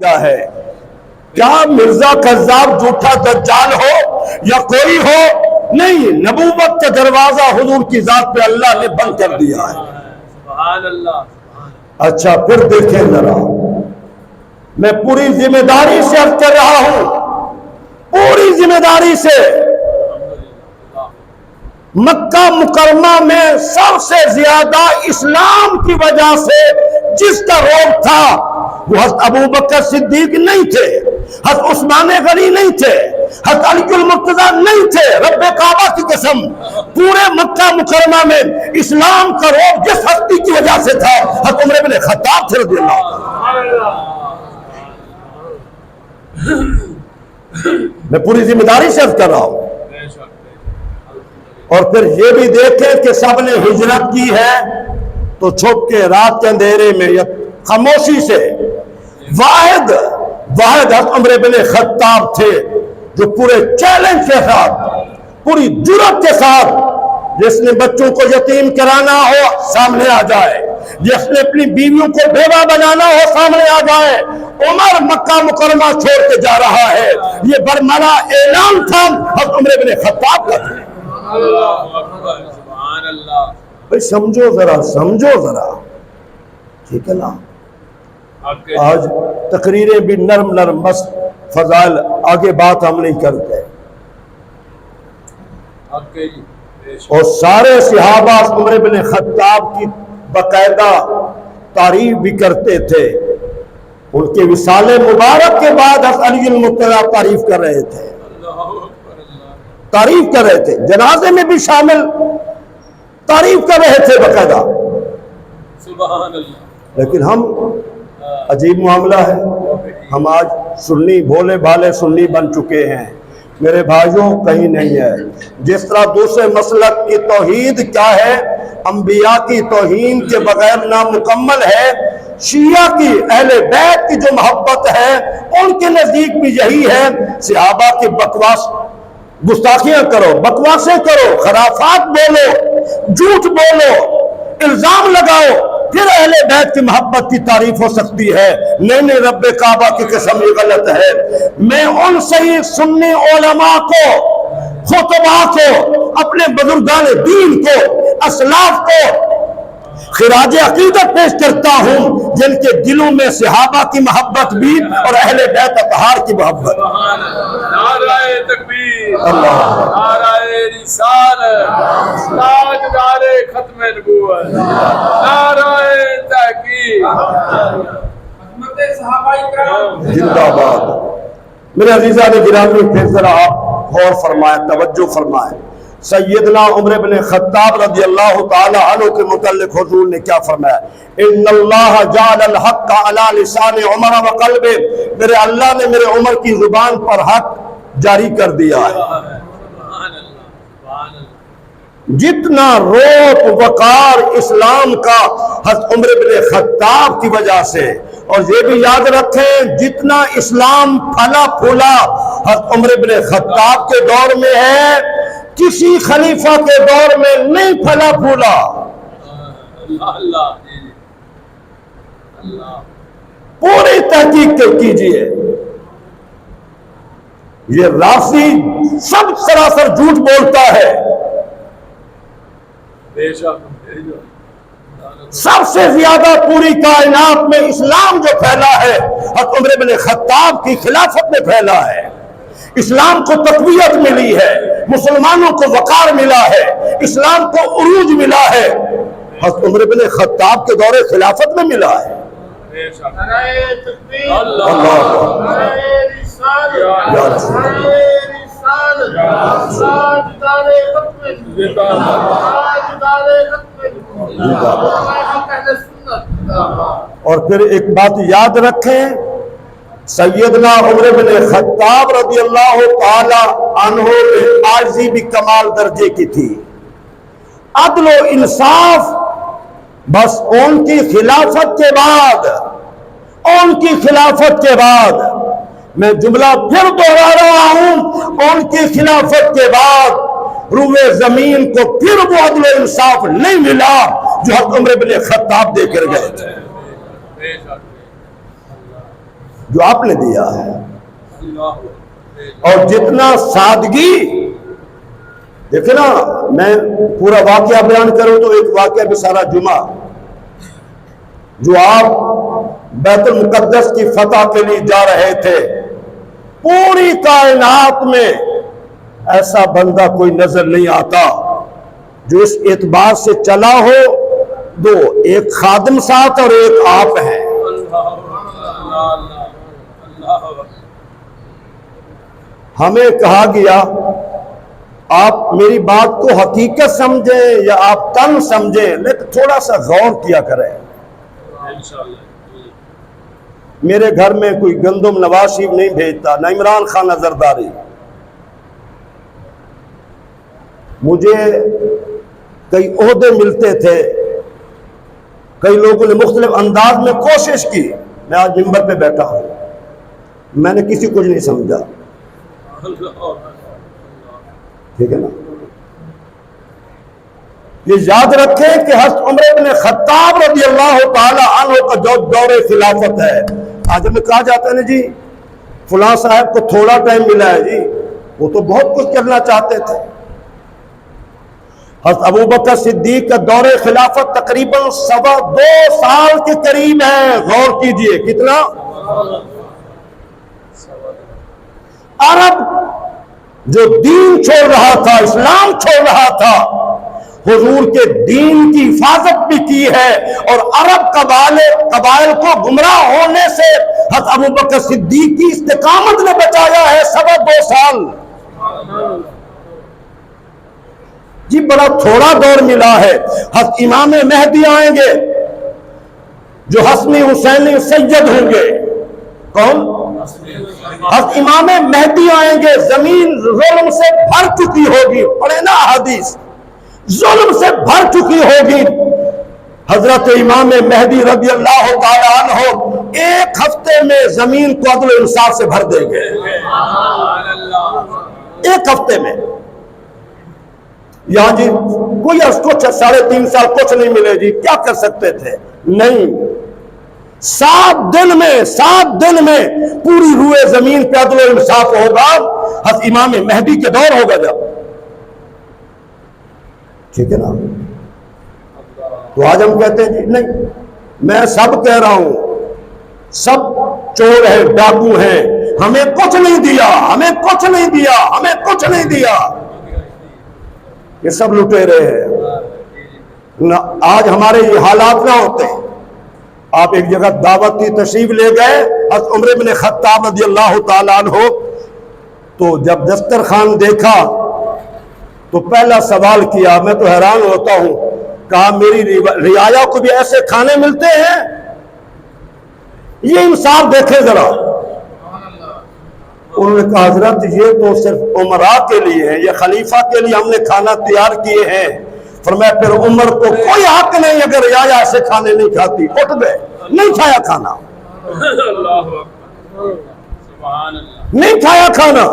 ہے کیا مرزا کذاب جھوٹا دجال ہو یا کوئی ہو؟ نہیں، نبوت کا دروازہ حضور کی ذات پہ اللہ نے بند کر دیا ہے۔ سبحان اللہ۔ اچھا پھر دیکھیں ذرا، میں پوری ذمہ داری سے عرض کر رہا ہوں، پوری ذمہ داری سے، مکہ مکرمہ میں سب سے زیادہ اسلام کی وجہ سے جس کا روب تھا وہ حضرت ابو بکر صدیق نہیں تھے، حضرت عثمان غنی نہیں تھے، حضرت علی المرتضیٰ نہیں تھے۔ رب کعبہ کی قسم، پورے مکہ مکرمہ میں اسلام کا روب جس ہستی کی وجہ سے تھا حضرت عمر بن خطاب تھے رضی اللہ عنہ۔ میں پوری ذمہ داری سے عرض کر رہا ہوں۔ اور پھر یہ بھی دیکھیں کہ سب نے ہجرت کی ہے تو چھپ کے رات کے اندھیرے میں یا خاموشی سے واحد حضرت عمر بن خطاب تھے جو پورے چیلنج کے ساتھ، پوری جرأت کے ساتھ، جس نے بچوں کو یتیم کرانا ہو سامنے آ جائے، جس نے اپنی بیویوں کو بیوہ بنانا ہو سامنے آ جائے۔ عمر مکہ مکرمہ چھوڑ کے جا رہا ہے، یہ برملا اعلان تھا حضرت عمر بن خطاب کا تھا۔ سبحان اللہ۔ بھئی سمجھو ذرا، ٹھیک ہے نا؟ آج تقریریں بھی نرم بس فضائل، آگے بات ہم نہیں کرتے۔ اور سارے صحابہ عمر بن خطاب کی باقاعدہ تعریف بھی کرتے تھے، ان کے وصال مبارک کے بعد حضرت علی المرتضیٰ تعریف کر رہے تھے، جنازے میں بھی شامل تعریف کر رہے تھے باقاعدہ۔ سبحان اللہ۔ لیکن ہم، عجیب معاملہ ہے، ہم آج سنی بھولے بھالے سنی بن چکے ہیں۔ میرے بھائیوں کہیں نہیں ہے۔ جس طرح دوسرے مسلک کی توحید کیا ہے، انبیاء کی توہین کے بغیر نامکمل ہے، شیعہ کی، اہل بیت کی جو محبت ہے ان کے نزدیک بھی یہی ہے۔ صحابہ کی بکواس، گستاخیاں کرو، بکواسیں کرو، خرافات بولو، جھوٹ بولو، الزام لگاؤ، پھر اہل بیت کی محبت کی تعریف ہو سکتی ہے۔ نہیں، رب کعبہ کی قسم یہ غلط ہے۔ میں ان صحیح سنی علماء کو، خطباء کو، اپنے بزرگان دین کو، اسلاف کو خراج عقیدت پیش کرتا ہوں جن کے دلوں میں صحابہ کی محبت بھی اور اہل بیت اطہار کی محبت۔ نعرہ تکبیر، اللہ، نعرہ رسالت، تاجدار ختم نبوت، نعرہ تحقیق، خدمت صحابہ کرام زندہ باد۔ میرے عزیزان گرامی، پھر ذرا آپ غور فرمائیں، توجہ فرمائیں۔ سیدنا عمر بن خطاب رضی اللہ تعالی عنہ کے متعلق حضور نے کیا فرمایا؟ ان اللہ جعل الحق علی لسان عمر وقلب، میرے اللہ نے میرے عمر کی زبان پر حق جاری کر دیا ہے۔ جتنا روپ وقار اسلام کا حضرت عمر بن خطاب کی وجہ سے، اور یہ بھی یاد رکھیں جتنا اسلام پھلا پھولا حضرت عمر بن خطاب کے دور میں ہے، کسی خلیفہ کے دور میں نہیں پھلا پھولا۔ پوری تحقیق کیجئے، یہ رافضی سب سراسر جھوٹ بولتا ہے۔ سب سے زیادہ پوری کائنات میں اسلام جو پھیلا ہے حضرت عمر بن خطاب کی خلافت میں پھیلا ہے۔ اسلام کو تقویت ملی ہے، مسلمانوں کو وقار ملا ہے، اسلام کو عروج ملا ہے، حضرت عمر بن خطاب کے دور خلافت میں ملا ہے۔ اور پھر ایک بات یاد رکھیں، سیدنا عمر بن خطاب رضی اللہ تعالی عنہ میں عاجزی بھی کمال درجے کی تھی، عدل و انصاف بس ان کی خلافت کے بعد، میں جملہ پھر دوہرا رہا ہوں، ان کی خلافت کے بعد روئے زمین کو پھر وہ عدل و انصاف نہیں ملا جو حضرت عمر بن خطاب دے کر گئے تھے۔ جو آپ نے دیا ہے. اور جتنا سادگی، دیکھیں نا، میں پورا واقعہ بیان کروں تو ایک واقعہ بھی سارا جمعہ، جو آپ بیت المقدس کی فتح کے لیے جا رہے تھے، پوری کائنات میں ایسا بندہ کوئی نظر نہیں آتا جو اس اعتبار سے چلا ہو، دو، ایک خادم ساتھ اور ایک آپ ہیں. ہمیں کہا گیا آپ میری بات کو حقیقت سمجھیں یا آپ تن سمجھیں، لیکن تھوڑا سا غور کیا کریں. میرے گھر میں کوئی گندم نواز شریف نہیں بھیجتا، نہ عمران خان زرداری. مجھے کئی عہدے ملتے تھے، کئی لوگوں نے مختلف انداز میں کوشش کی. میں آج ممبر پہ بیٹھا ہوں، میں نے کسی کو نہیں سمجھا. ٹھیک ہے نا؟ یہ یاد رکھیں کہ حضرت عمر بن خطاب رضی اللہ تعالی عنہ کا جو دور خلافت ہے، آج ہمیں کہا جاتا ہے نا جی فلاں صاحب کو تھوڑا ٹائم ملا ہے، جی وہ تو بہت کچھ کرنا چاہتے تھے. حضرت ابوبکر صدیق کا دور خلافت تقریباً 2.25 سال کے قریب ہے. غور کیجئے کتنا. عرب جو دین چھوڑ رہا تھا، اسلام چھوڑ رہا تھا، حضور کے دین کی حفاظت بھی کی ہے، اور عرب قبائل کو گمراہ ہونے سے حضرت ابوبکر صدیق کی استقامت نے بچایا ہے 2.25 سال. جی بڑا تھوڑا دور ملا ہے. حضرت امام مہدی آئیں گے جو حسنی حسینی سید ہوں گے. کون؟ حضرت امام مہدی آئیں گے، زمین ظلم سے بھر چکی ہوگی. پڑھے نا حدیث، ظلم سے بھر چکی ہوگی. حضرت امام مہدی رضی اللہ تعالی عنہ 1 ہفتے میں زمین کو عدل و انصاف سے بھر دیں گے. 1 ہفتے میں. یہاں جی کوئی کچھ 3.5 سال کچھ نہیں ملے، جی کیا کر سکتے تھے؟ نہیں، 7 دن میں پوری روئے زمین پہ عدل و انصاف ہوگا. حضرت امام مہدی کے دور ہوگا جب. ٹھیک ہے نا؟ تو آج ہم کہتے ہیں جی نہیں، میں سب کہہ رہا ہوں، سب چور ہیں، ڈاکو ہیں، ہمیں کچھ نہیں دیا، ہمیں کچھ نہیں دیا، ہمیں کچھ نہیں دیا. یہ سب لٹیرے ہیں. آج ہمارے یہ حالات نہ ہوتے. آپ ایک جگہ دعوت کی تشریف لے گئے، حضرت عمر بن خطاب رضی اللہ تعالیٰ عنہ، تو جب دسترخوان دیکھا تو پہلا سوال کیا، میں تو حیران ہوتا ہوں، کہا میری رعایا کو بھی ایسے کھانے ملتے ہیں؟ یہ انصاف دیکھیں ذرا. انہوں نے کہا حضرت یہ تو صرف عمراء کے لیے ہے، یہ خلیفہ کے لیے ہم نے کھانا تیار کیے ہیں. فرمایا پھر عمر کو کوئی حق نہیں اگر رعایا ایسے کھانے نہیں کھاتی. اٹھ گئے، نہیں کھایا کھانا، نہیں کھایا کھانا.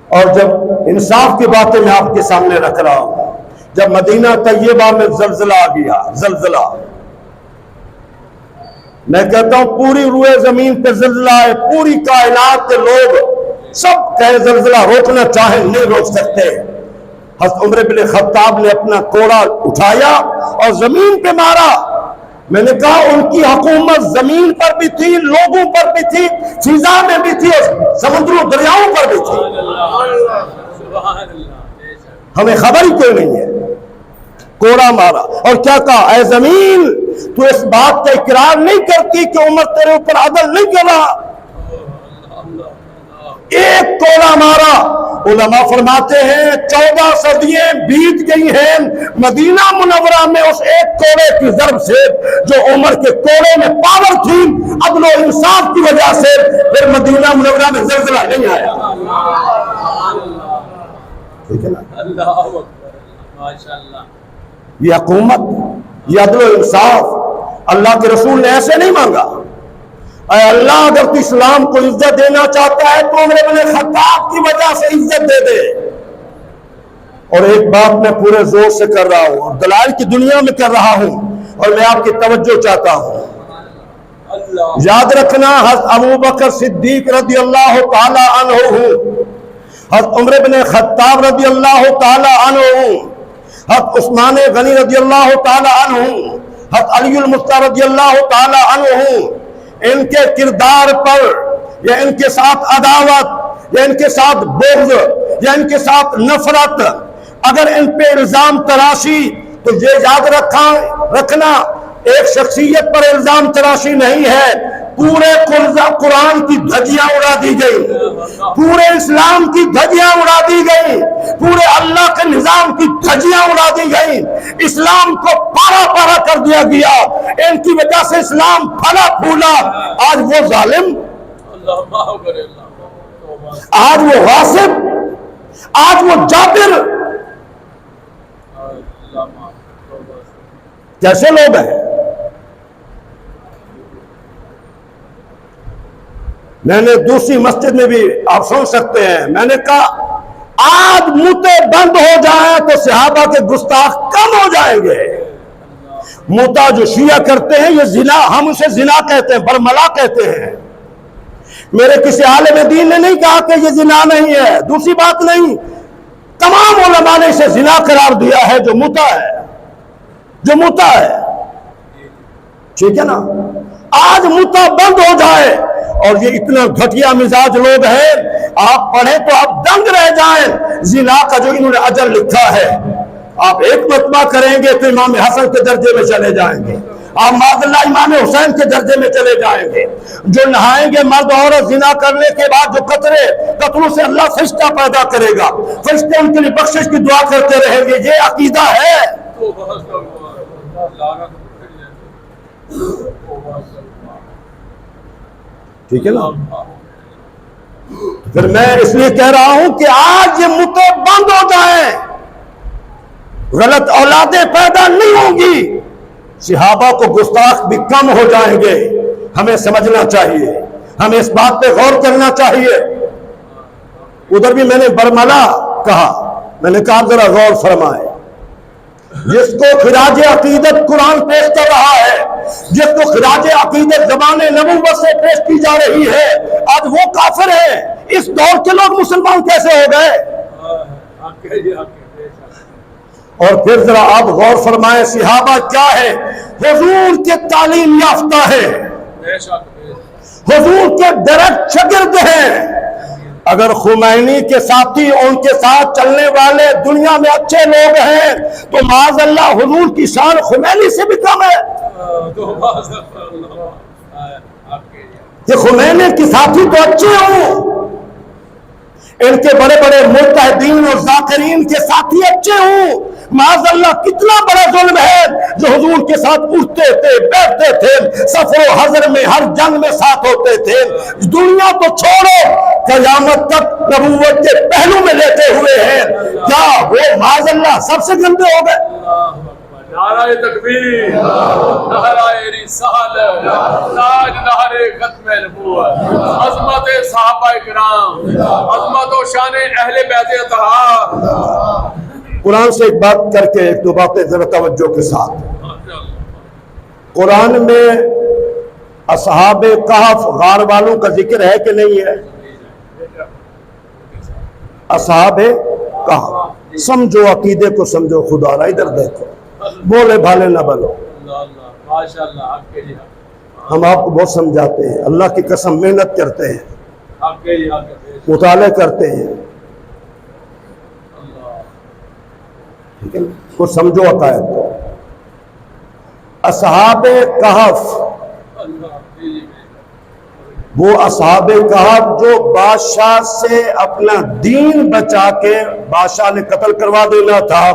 اور جب انصاف کی باتیں میں آپ کے سامنے رکھ رہا ہوں، جب مدینہ طیبہ میں زلزلہ آ گیا، زلزلہ، میں کہتا ہوں پوری روئے زمین پہ زلزلہ ہے، پوری کائنات کے لوگ سب کہے زلزلہ روکنا چاہیں نہیں روک سکتے. حضرت عمر بن خطاب نے اپنا کوڑا اٹھایا اور زمین پہ مارا. میں نے کہا ان کی حکومت زمین پر بھی تھی، لوگوں پر بھی تھی، فضا میں بھی تھی، اور سمندروں دریاؤں پر بھی تھی. ہمیں خبر ہی کوئی نہیں ہے. کوڑا مارا اور کیا کہا، اے زمین تو اس بات کا اقرار نہیں کرتی کہ عمر تیرے اوپر عدل نہیں کر رہا؟ ایک کوڑا مارا. علماء فرماتے ہیں 14 صدیاں بیت گئی ہیں مدینہ منورہ میں اس ایک کوڑے کی ضرب سے، جو عمر کے کوڑے میں پاور تھی عدل و انصاف کی وجہ سے، پھر مدینہ منورہ میں زلزلہ نہیں آیا. ٹھیک ہے نا؟ یہ حکومت، یہ عدل و انصاف اللہ کے رسول نے ایسے نہیں مانگا. اے اللہ اگر تو اسلام کو عزت دینا چاہتا ہے تو عمر بن خطاب کی وجہ سے عزت دے دے. اور ایک بات میں پورے زور سے کر رہا ہوں اور دلائل کی دنیا میں کر رہا ہوں، اور میں آپ کی توجہ چاہتا ہوں. یاد رکھنا حضرت ابو بکر صدیق رضی اللہ تعالی عنہ ہوں، حضرت عمر بن خطاب رضی اللہ تعالی عنہ ہوں، حضرت عثمان غنی رضی اللہ تعالی عنہ ہوں، حضرت علی المصطفیٰ رضی اللہ تعالی عنہ ہوں، ان کے کردار پر یا ان کے ساتھ عداوت یا ان کے ساتھ بغض یا ان کے ساتھ نفرت اگر ان پہ الزام تراشی تو یہ یاد رکھنا ایک شخصیت پر الزام تراشی نہیں ہے، پورے قرآن کی دھجیاں اڑا دی گئی، پورے اسلام کی دھجیاں اڑا دی گئی، پورے اللہ کے نظام کی دھجیاں اڑا دی گئی، اسلام کو پارا پارا کر دیا گیا، ان کی وجہ سے اسلام پھلا پھولا۔ آج وہ ظالم، آج وہ غاصب، آج وہ جابر کیسے لوگ ہیں؟ میں نے دوسری مسجد میں بھی آپ سن سکتے ہیں، میں نے کہا آج موتے بند ہو جائیں تو صحابہ کے گستاخ کم ہو جائیں گے۔ موتا جو شیعہ کرتے ہیں یہ زنا، ہم اسے زنا کہتے ہیں، برملا کہتے ہیں۔ میرے کسی عالم دین نے نہیں کہا کہ یہ زنا نہیں ہے، دوسری بات نہیں، تمام علماء نے اسے زنا قرار دیا ہے جو موتا ہے، جو موتا ہے، ٹھیک ہے نا۔ آج موتا بند ہو جائے، اور یہ اتنا گھٹیا مزاج لوگ ہیں، آپ پڑھیں تو آپ دنگ رہ جائیں۔ زنا کا جو انہوں نے اجر لکھا ہے، آپ ایک مرتبہ کریں گے تو امام حسن کے درجے میں چلے جائیں گے، آپ معاذ اللہ امام حسین کے درجے میں چلے جائیں گے۔ جو نہائیں گے مرد عورت زنا کرنے کے بعد جو قطروں سے اللہ فرشتہ پیدا کرے گا، فرشتے ان کے لیے بخشش کی دعا کرتے رہیں گے، یہ عقیدہ ہے۔ ٹھیک ہے نا۔ پھر میں اس لیے کہہ رہا ہوں کہ آج یہ متے بند ہو جائیں، غلط اولادیں پیدا نہیں ہوں گی، صحابہ کو گستاخ بھی کم ہو جائیں گے۔ ہمیں سمجھنا چاہیے، ہمیں اس بات پہ غور کرنا چاہیے۔ ادھر بھی میں نے برملا کہا، میں نے کہا ذرا غور فرمائے، جس کو خراج عقیدت قرآن پیش کر رہا ہے، جس کو خراج عقیدت زبان نبوت سے پیش کی جا رہی ہے، آج وہ کافر ہے۔ اس دور کے لوگ مسلمان کیسے ہو گئے؟ اور پھر ذرا آپ غور فرمائیں، صحابہ کیا ہے؟ حضور کے تعلیم یافتہ ہے، حضور کے ڈائریکٹ شاگرد ہیں۔ اگر خمینی کے ساتھی ان کے ساتھ چلنے والے دنیا میں اچھے لوگ ہیں تو معاذ اللہ حضور کی شان خمینی سے بھی کم ہے۔ یہ خمینی کے ساتھی تو اچھے ہوں، ان کے بڑے بڑے مجتہدین اور ذاکرین کے ساتھی اچھے ہوں، معاذ اللہ کتنا بڑا ظلم ہے جو حضور کے ساتھ اٹھتے تھے، بیٹھتے تھے، سفر و حضر میں ہر جنگ میں ساتھ ہوتے تھے۔ دنیا تو چھوڑو، قیامت تک نبوت کے پہلو میں لیتے ہوئے ہیں، کیا وہ معاذ اللہ سب سے گندے ہو گئے؟ نعرہ تکبیر، نعرہ رسالت، تاجدار ختم نبوت، عظمت صحابہ کرام، عظمت و شان اہل بیت اطہار۔ قرآن سے ایک بات کر کے ایک دو باتیں ذرا توجہ کے ساتھ۔ قرآن میں اصحاب کہف غار والوں کا ذکر ہے کہ نہیں ہے؟ اصحاب کہف، سمجھو عقیدے کو، سمجھو خدا را، ادھر دیکھو، بولے بھالے نہ بنو۔ ہم آپ کو بہت سمجھاتے ہیں، اللہ کی قسم محنت کرتے ہیں، مطالعہ کرتے ہیں، کو سمجھو عقائد کو۔ اصحاب کہف، وہ اصحاب کہف جو بادشاہ سے اپنا دین بچا کے، بادشاہ نے قتل کروا دینا تھا،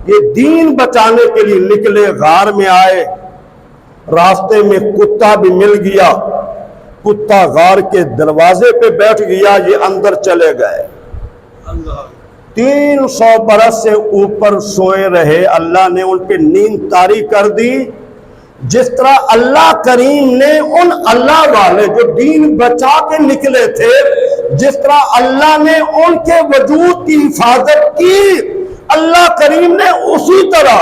یہ دین بچانے کے لیے نکلے، غار میں آئے، راستے میں کتا بھی مل گیا، کتا غار کے دروازے پہ بیٹھ گیا، یہ اندر چلے گئے، 300 برس سے اوپر سوئے رہے، اللہ نے ان پہ نیند طاری کر دی۔ جس طرح اللہ کریم نے ان اللہ والے جو دین بچا کے نکلے تھے، جس طرح اللہ نے ان کے وجود کی حفاظت کی، اللہ کریم نے اسی طرح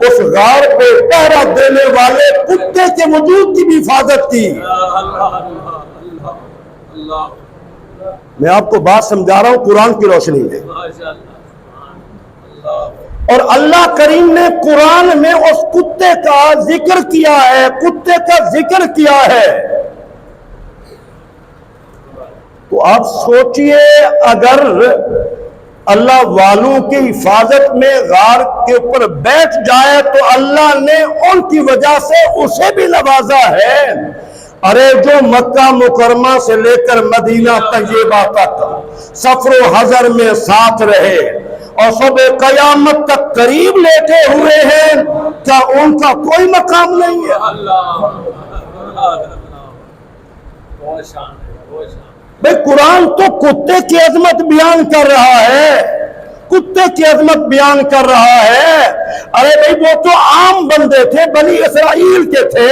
اس غار پہ پہرا دینے والے کتے کے وجود کی بھی حفاظت کی۔ میں آپ کو بات سمجھا رہا ہوں قرآن کی روشنی میں، اور اللہ کریم نے قرآن میں اس کتے کا ذکر کیا ہے، کتے کا ذکر کیا ہے۔ تو آپ سوچئے اگر اللہ والوں کی حفاظت میں غار کے اوپر بیٹھ جائے تو اللہ نے ان کی وجہ سے اسے بھی نوازا ہے۔ ارے جو مکہ مکرمہ سے لے کر مدینہ طیبہ تک سفر و حضر میں ساتھ رہے اور صبح قیامت تک قریب لیٹے ہوئے ہیں، کیا ان کا کوئی مقام نہیں ہے؟ بھئی قرآن تو کتے کی عظمت بیان کر رہا ہے، کتے کی عظمت بیان کر رہا ہے۔ ارے بھئی وہ تو عام بندے تھے، بنی اسرائیل کے تھے،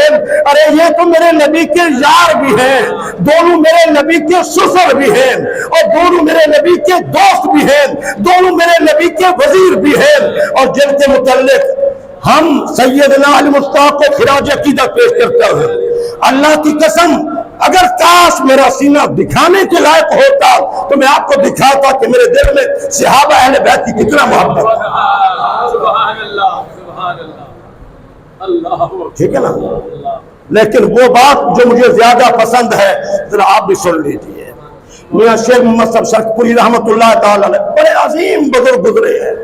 ارے یہ تو میرے نبی کے یار بھی ہیں، دونوں میرے نبی کے سسر بھی ہیں، اور دونوں میرے نبی کے دوست بھی ہیں، دونوں میرے نبی کے وزیر بھی ہیں، اور جن کے متعلق ہم سیدنا علی مصطفیٰ کو خراج عقیدت پیش کرتے ہیں۔ اللہ کی قسم اگر کاش میرا سینہ دکھانے کے لائق ہوتا تو میں آپ کو دکھاتا کہ میرے دل میں صحابہ اہل بیت کی کتنا محبت ہے۔ سبحان اللہ، سبحان اللہ، اللہ، ٹھیک ہے نا؟ لیکن وہ بات جو مجھے زیادہ پسند ہے ذرا آپ بھی سن لیجئے۔ میاں شیخ محمد صاحب شرقپوری رحمت اللہ تعالی علیہ بڑے عظیم بزرگ گزرے ہیں،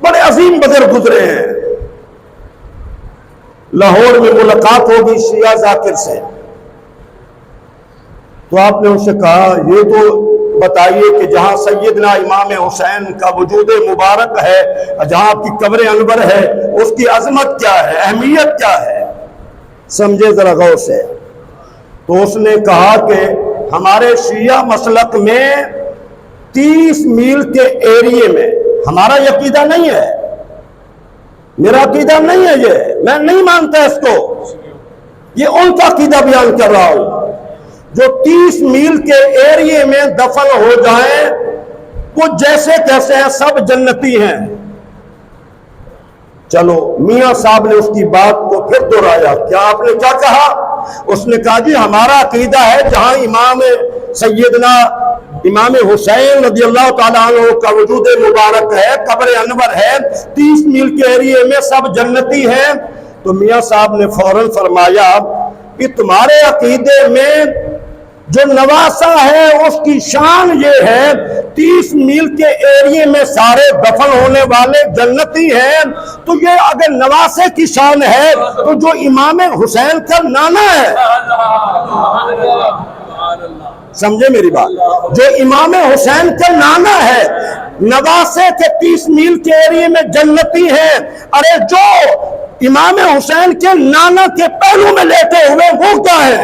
بڑے عظیم بزرگ گزرے ہیں۔ لاہور میں ملاقات ہوگی شیعہ ذاکر سے، تو آپ نے ان سے کہا یہ تو بتائیے کہ جہاں سیدنا امام حسین کا وجود مبارک ہے، جہاں آپ کی قبر انور ہے، اس کی عظمت کیا ہے، اہمیت کیا ہے؟ سمجھے ذرا غور سے۔ تو اس نے کہا کہ ہمارے شیعہ مسلک میں 30 میل کے ایریے میں، ہمارا یہ عقیدہ نہیں ہے، میرا عقیدہ نہیں ہے، یہ میں نہیں مانتا اس کو، یہ ان کا عقیدہ بیان کر رہا ہوں، جو 30 میل کے ایریے میں دفن ہو جائیں وہ جیسے کیسے ہیں، سب جنتی ہیں۔ چلو میاں صاحب نے اس کی بات کو پھر دہرایا، کیا آپ نے کیا کہا؟ اس نے کہا جی ہمارا عقیدہ ہے جہاں سیدنا امام حسین رضی اللہ تعالیٰ عنہ کا وجود مبارک ہے، قبر انور ہے، 30 میل کے ایریے میں سب جنتی ہیں۔ تو میاں صاحب نے فوراً فرمایا کہ تمہارے عقیدے میں جو نواسہ ہے اس کی شان یہ ہے 30 میل کے ایریے میں سارے دفن ہونے والے جنتی ہیں، تو یہ اگر نواسے کی شان ہے تو جو امام حسین کا نانا ہے، سمجھے میری بات، جو امام حسین کا نانا ہے، نواسے کے 30 میل کے ایریے میں جنتی ہیں، ارے جو امام حسین کے نانا کے پہلو میں لیٹے ہوئے وہ کیا ہے؟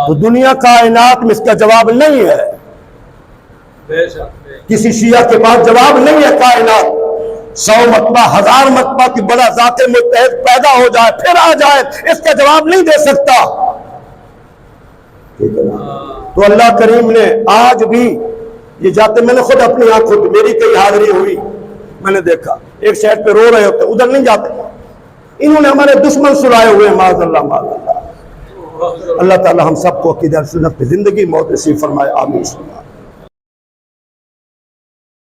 تو دنیا کائنات میں اس کا جواب نہیں ہے، کسی شیعہ کے پاس جواب نہیں ہے۔ کائنات 100 مرتبہ 1000 مرتبہ کی بڑا ذات متحد پیدا ہو جائے پھر آ جائے، اس کا جواب نہیں دے سکتا، ٹھیک ہے نا؟ تو اللہ کریم نے آج بھی یہ جاتے، میں نے خود اپنی آنکھوں پہ، میری کئی حاضری ہوئی، میں نے دیکھا ایک سائڈ پہ رو رہے ہوتے، ادھر نہیں جاتے، انہوں نے ہمارے دشمن سلائے ہوئے ہیں، معاذ اللہ معاذ اللہ۔ اللہ تعالی ہم سب کو عقیدہ سنت پہ زندگی موت نصیب فرمائے، آمین۔